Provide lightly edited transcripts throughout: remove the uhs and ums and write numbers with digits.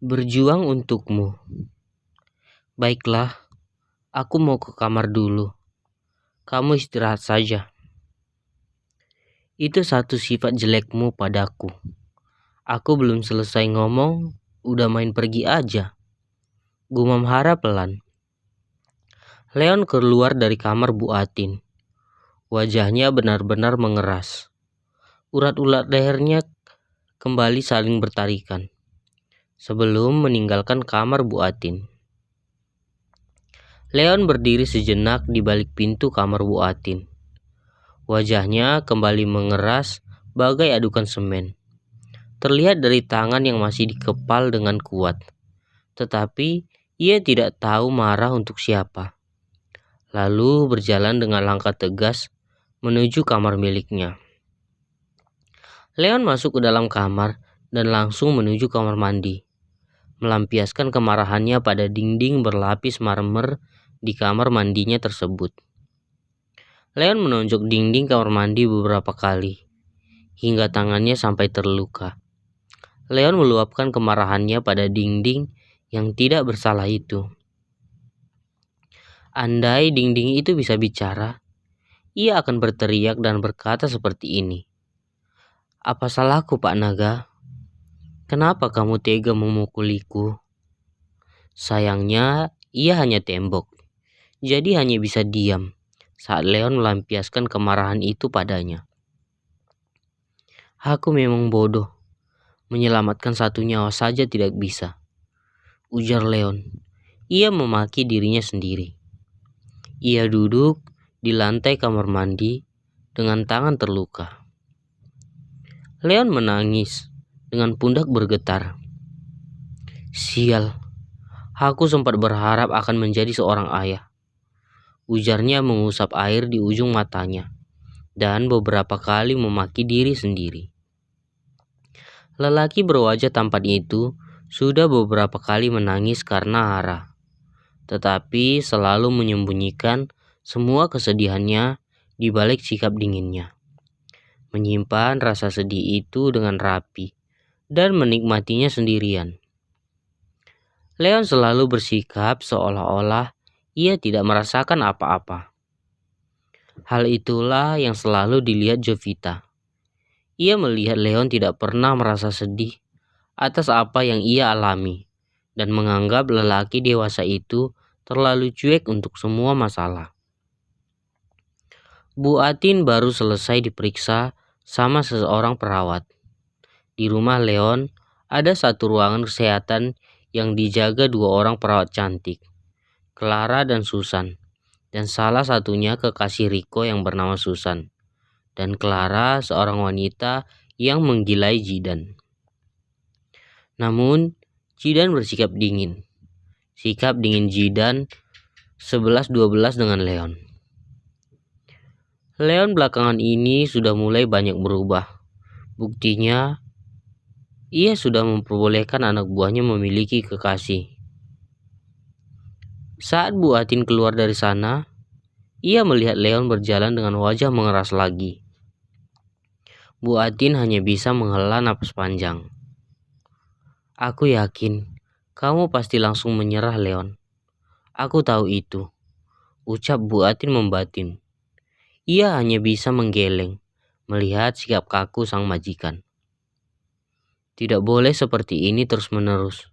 Berjuang untukmu. Baiklah, aku mau ke kamar dulu. Kamu istirahat saja. Itu satu sifat jelekmu padaku. Aku belum selesai ngomong, udah main pergi aja. Gumam Hara pelan. Leon keluar dari kamar Bu Atin. Wajahnya benar-benar mengeras. Urat-urat lehernya kembali saling bertarikan sebelum meninggalkan kamar Bu Atin. Leon berdiri sejenak di balik pintu kamar Bu Atin. Wajahnya kembali mengeras bagai adukan semen. Terlihat dari tangan yang masih dikepal dengan kuat. Tetapi ia tidak tahu marah untuk siapa. Lalu berjalan dengan langkah tegas menuju kamar miliknya. Leon masuk ke dalam kamar dan langsung menuju kamar mandi, melampiaskan kemarahannya pada dinding berlapis marmer di kamar mandinya tersebut. Leon menonjok dinding kamar mandi beberapa kali, hingga tangannya sampai terluka. Leon meluapkan kemarahannya pada dinding yang tidak bersalah itu. Andai dinding itu bisa bicara, ia akan berteriak dan berkata seperti ini. Apa salahku, Pak Naga? Kenapa kamu tega memukuliku? Sayangnya, ia hanya tembok. Jadi hanya bisa diam saat Leon melampiaskan kemarahan itu padanya. Aku memang bodoh. Menyelamatkan satu nyawa saja tidak bisa, ujar Leon. Ia memaki dirinya sendiri. Ia duduk di lantai kamar mandi dengan tangan terluka. Leon menangis dengan pundak bergetar. Sial, aku sempat berharap akan menjadi seorang ayah, ujarnya mengusap air di ujung matanya dan beberapa kali memaki diri sendiri. Lelaki berwajah tampan itu sudah beberapa kali menangis karena Hara, tetapi selalu menyembunyikan semua kesedihannya di balik sikap dinginnya. Menyimpan rasa sedih itu dengan rapi dan menikmatinya sendirian. Leon selalu bersikap seolah-olah ia tidak merasakan apa-apa. Hal itulah yang selalu dilihat Jovita. Ia melihat Leon tidak pernah merasa sedih atas apa yang ia alami dan menganggap lelaki dewasa itu terlalu cuek untuk semua masalah. Bu Atin baru selesai diperiksa sama seseorang perawat. Di rumah Leon ada satu ruangan kesehatan yang dijaga dua orang perawat cantik, Clara dan Susan, dan salah satunya kekasih Rico yang bernama Susan, dan Clara seorang wanita yang menggilai Jidan. Namun, Jidan bersikap dingin. Sikap dingin Jidan 11-12 dengan Leon. Leon belakangan ini sudah mulai banyak berubah. Buktinya, ia sudah memperbolehkan anak buahnya memiliki kekasih. Saat Bu Atin keluar dari sana, ia melihat Leon berjalan dengan wajah mengeras lagi. Bu Atin hanya bisa menghela napas panjang. Aku yakin kamu pasti langsung menyerah, Leon. Aku tahu itu, ucap Bu Atin membatin. Ia hanya bisa menggeleng melihat sikap kaku sang majikan. Tidak boleh seperti ini terus-menerus.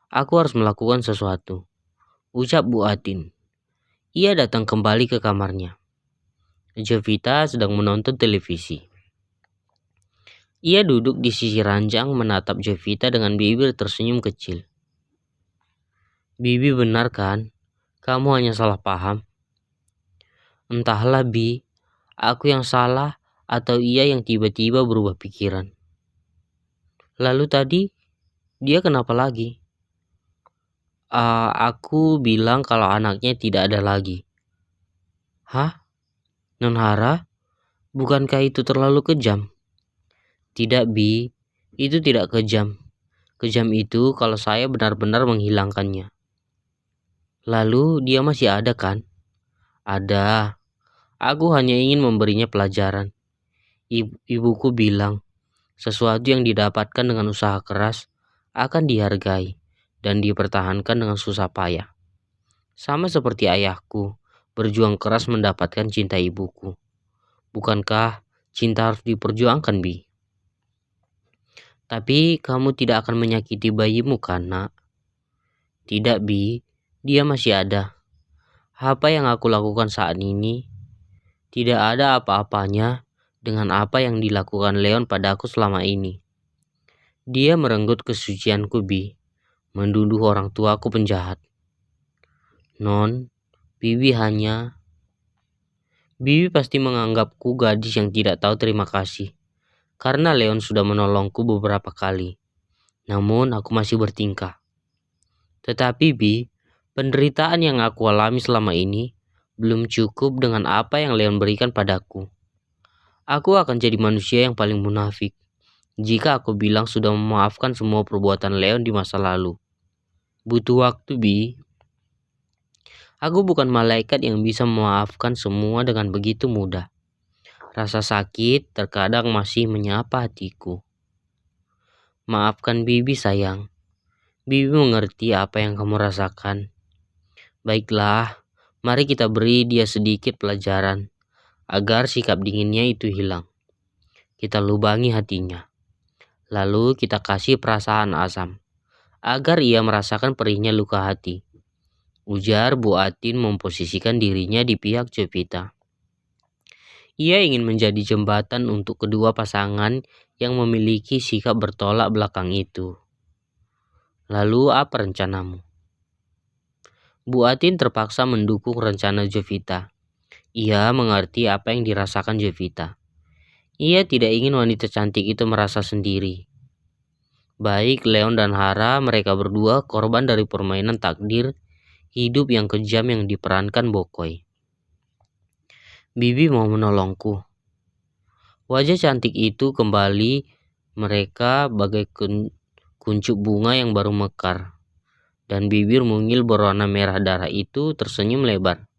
Aku harus melakukan sesuatu, ucap Bu Atin. Ia datang kembali ke kamarnya. Jovita sedang menonton televisi. Ia duduk di sisi ranjang menatap Jovita dengan bibir tersenyum kecil. Bibi benar kan? Kamu hanya salah paham. Entahlah Bi, aku yang salah atau ia yang tiba-tiba berubah pikiran. Lalu tadi, dia kenapa lagi? Aku bilang kalau anaknya tidak ada lagi. Hah? Non Hara? Bukankah itu terlalu kejam? Tidak Bi, itu tidak kejam. Kejam itu kalau saya benar-benar menghilangkannya. Lalu dia masih ada kan? Ada. Aku hanya ingin memberinya pelajaran. Ibuku bilang, sesuatu yang didapatkan dengan usaha keras akan dihargai dan dipertahankan dengan susah payah. Sama seperti ayahku, berjuang keras mendapatkan cinta ibuku. Bukankah cinta harus diperjuangkan, Bi? Tapi kamu tidak akan menyakiti bayimu kan, Nak? Tidak, Bi. Dia masih ada. Apa yang aku lakukan saat ini tidak ada apa-apanya dengan apa yang dilakukan Leon padaku selama ini. Dia merenggut kesucianku, Bi. Menduduh orang tuaku penjahat. Non, Bibi pasti menganggapku gadis yang tidak tahu terima kasih. Karena Leon sudah menolongku beberapa kali. Namun aku masih bertingkah. Tetapi Bi, penderitaan yang aku alami selama ini belum cukup dengan apa yang Leon berikan padaku. Aku akan jadi manusia yang paling munafik jika aku bilang sudah memaafkan semua perbuatan Leon di masa lalu. Butuh waktu, Bi. Aku bukan malaikat yang bisa memaafkan semua dengan begitu mudah. Rasa sakit terkadang masih menyapa hatiku. Maafkan Bibi, sayang. Bibi mengerti apa yang kamu rasakan. Baiklah, mari kita beri dia sedikit pelajaran agar sikap dinginnya itu hilang. Kita lubangi hatinya. Lalu kita kasih perasaan asam agar ia merasakan perihnya luka hati. Ujar Bu Atin memposisikan dirinya di pihak Jovita. Ia ingin menjadi jembatan untuk kedua pasangan yang memiliki sikap bertolak belakang itu. Lalu apa rencanamu? Bu Atin terpaksa mendukung rencana Jovita. Ia mengerti apa yang dirasakan Jovita. Ia tidak ingin wanita cantik itu merasa sendiri. Baik Leon dan Hara, mereka berdua korban dari permainan takdir hidup yang kejam yang diperankan Bokoy. Bibi mau menolongku. Wajah cantik itu kembali mereka bagai kuncup bunga yang baru mekar. Dan bibir mungil berwarna merah darah itu tersenyum lebar.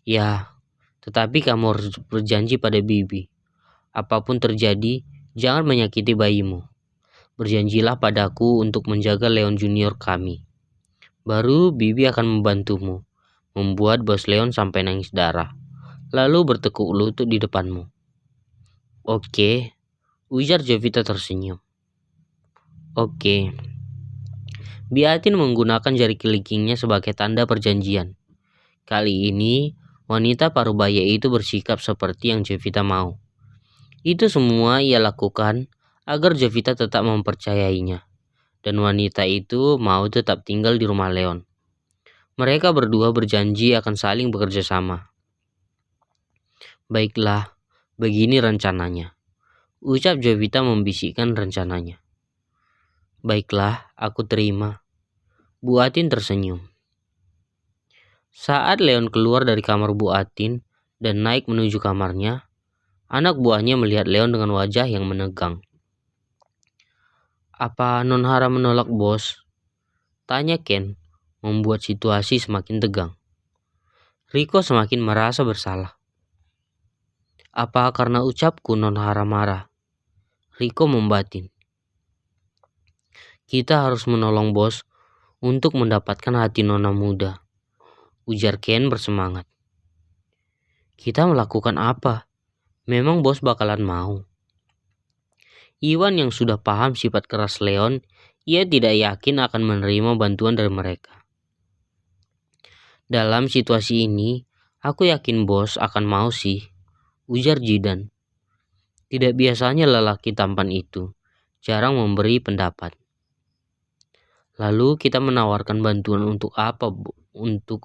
Ya, tetapi kamu harus berjanji pada Bibi. Apapun terjadi, jangan menyakiti bayimu. Berjanjilah padaku untuk menjaga Leon Junior kami. Baru Bibi akan membantumu, membuat Bos Leon sampai nangis darah, lalu bertekuk lutut di depanmu. Oke, ujar Jovita tersenyum. Oke. Biatin menggunakan jari kelingkingnya sebagai tanda perjanjian. Kali ini, wanita parubaya itu bersikap seperti yang Jovita mau. Itu semua ia lakukan agar Jovita tetap mempercayainya. Dan wanita itu mau tetap tinggal di rumah Leon. Mereka berdua berjanji akan saling bekerja sama. Baiklah, begini rencananya. Ucap Jovita membisikkan rencananya. Baiklah, aku terima. Bu Atin tersenyum. Saat Leon keluar dari kamar Bu Atin dan naik menuju kamarnya, anak buahnya melihat Leon dengan wajah yang menegang. Apa Non Hara menolak, Bos? Tanya Ken, membuat situasi semakin tegang. Riko semakin merasa bersalah. Apa karena ucapku Non Hara marah? Riko membatin. Kita harus menolong Bos untuk mendapatkan hati Nona muda. Ujar Ken bersemangat. Kita melakukan apa? Memang Bos bakalan mau? Iwan yang sudah paham sifat keras Leon, ia tidak yakin akan menerima bantuan dari mereka. Dalam situasi ini, aku yakin Bos akan mau sih, ujar Jidan. Tidak biasanya lelaki tampan itu, jarang memberi pendapat. Lalu kita menawarkan bantuan untuk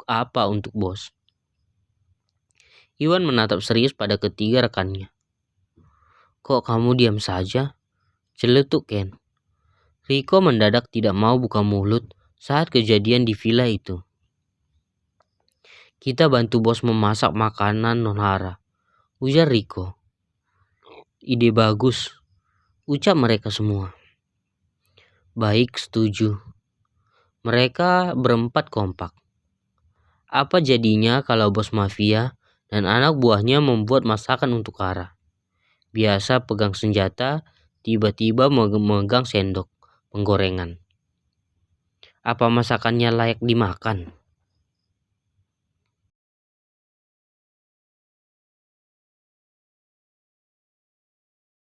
apa untuk Bos? Iwan menatap serius pada ketiga rekannya. Kok kamu diam saja? Celetuk Ken. Riko mendadak tidak mau buka mulut saat kejadian di villa itu. Kita bantu Bos memasak makanan Non Hara, ujar Riko. Ide bagus, ucap mereka semua. Baik, setuju. Mereka berempat kompak. Apa jadinya kalau Bos mafia dan anak buahnya membuat masakan untuk Hara? Biasa pegang senjata, tiba-tiba memegang sendok, penggorengan. Apa masakannya layak dimakan?